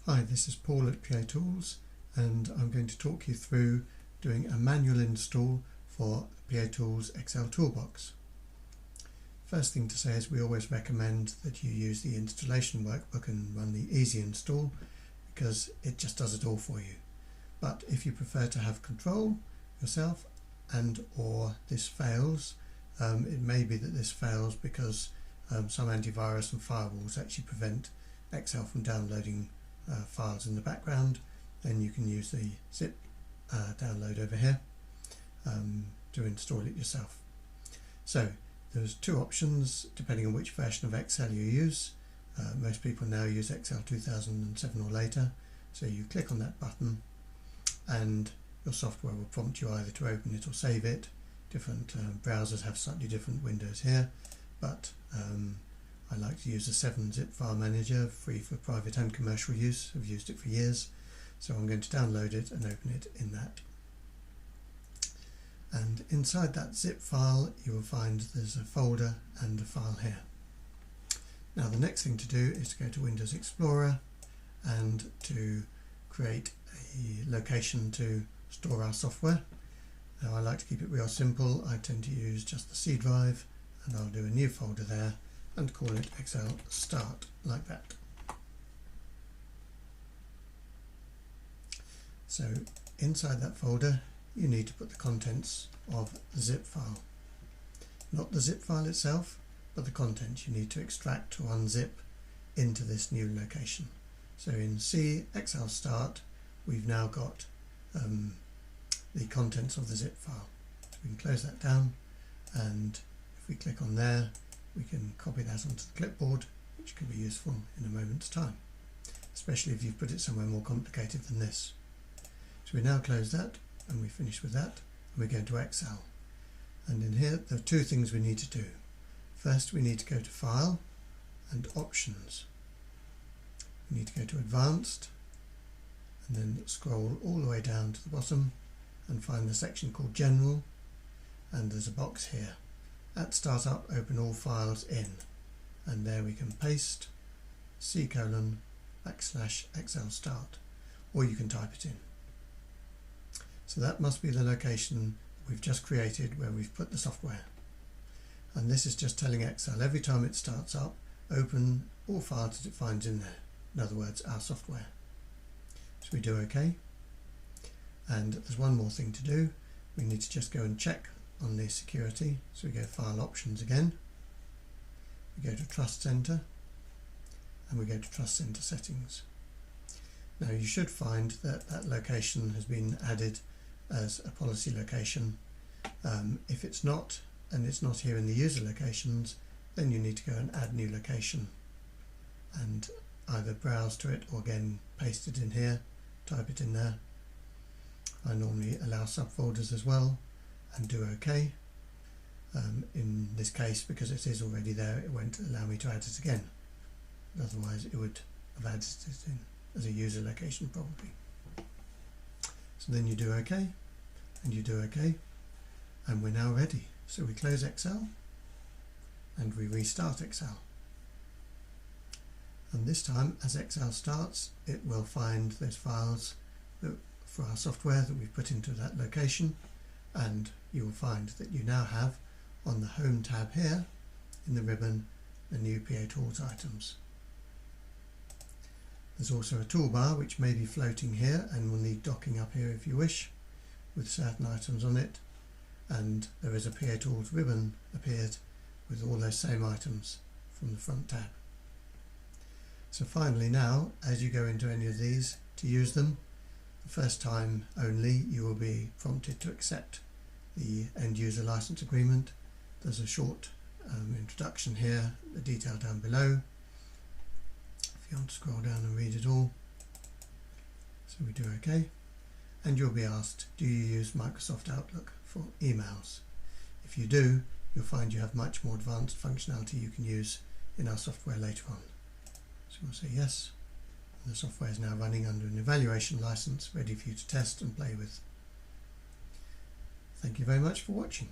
Hi, this is Paul at PATools, and I'm going to talk you through doing a manual install for PATools Excel Toolbox. First thing to say is we always recommend that you use the installation workbook and run the easy install because it just does it all for you. But if you prefer to have control yourself and or this fails, it may be that this fails because some antivirus and firewalls actually prevent Excel from downloading files in the background. Then you can use the zip download over here to install it yourself. So there's two options depending on which version of Excel you use. Most people now use Excel 2007 or later, so you click on that button and your software will prompt you either to open it or save it. Different browsers have slightly different windows here, but I like to use a 7-zip file manager, free for private and commercial use. I've used it for years, so I'm going to download it and open it in that. And inside that zip file you will find there's a folder and a file here. Now the next thing to do is to go to Windows Explorer and to create a location to store our software. Now I like to keep it real simple. I tend to use just the C drive, and I'll do a new folder there and call it Excel Start, like that. So inside that folder you need to put the contents of the zip file. Not the zip file itself, but the contents you need to extract or unzip into this new location. So in C Excel Start we've now got the contents of the zip file. So we can close that down, and if we click on there we can copy that onto the clipboard, which can be useful in a moment's time, especially if you've put it somewhere more complicated than this. So we now close that and we finish with that, and we go into Excel. And in here there are two things we need to do. First we need to go to File and Options. We need to go to Advanced and then scroll all the way down to the bottom and find the section called General, and there's a box here. At Startup, open all files in, and there we can paste C:\Excel Start, or you can type it in. So that must be the location we've just created where we've put the software, and this is just telling Excel every time it starts up, open all files that it finds in there, in other words our software. So we do OK, and there's one more thing to do. We need to just go and check on the security. So we go File Options again, we go to Trust Center, and we go to Trust Center Settings. Now you should find that that location has been added as a policy location. If it's not, and it's not here in the user locations, then you need to go and add new location and either browse to it or again paste it in here, type it in there. I normally allow subfolders as well and do OK. In this case, because it is already there, it won't allow me to add it again. Otherwise it would have added it in as a user location probably. So then you do OK and you do OK, and we're now ready. So we close Excel and we restart Excel. And this time as Excel starts it will find those files for our software that we've put into that location, and you will find that you now have on the Home tab here in the ribbon the new PATools items. There's also a toolbar which may be floating here and will need docking up here if you wish, with certain items on it, and there is a PATools ribbon appeared with all those same items from the front tab. So finally now, as you go into any of these to use them, the first time only you will be prompted to accept the end user license agreement. There's a short introduction here, the detail down below if you want to scroll down and read it all. So we do OK, and you'll be asked, do you use Microsoft Outlook for emails? If you do, you'll find you have much more advanced functionality you can use in our software later on. So we'll say yes. The software is now running under an evaluation license, ready for you to test and play with. Thank you very much for watching.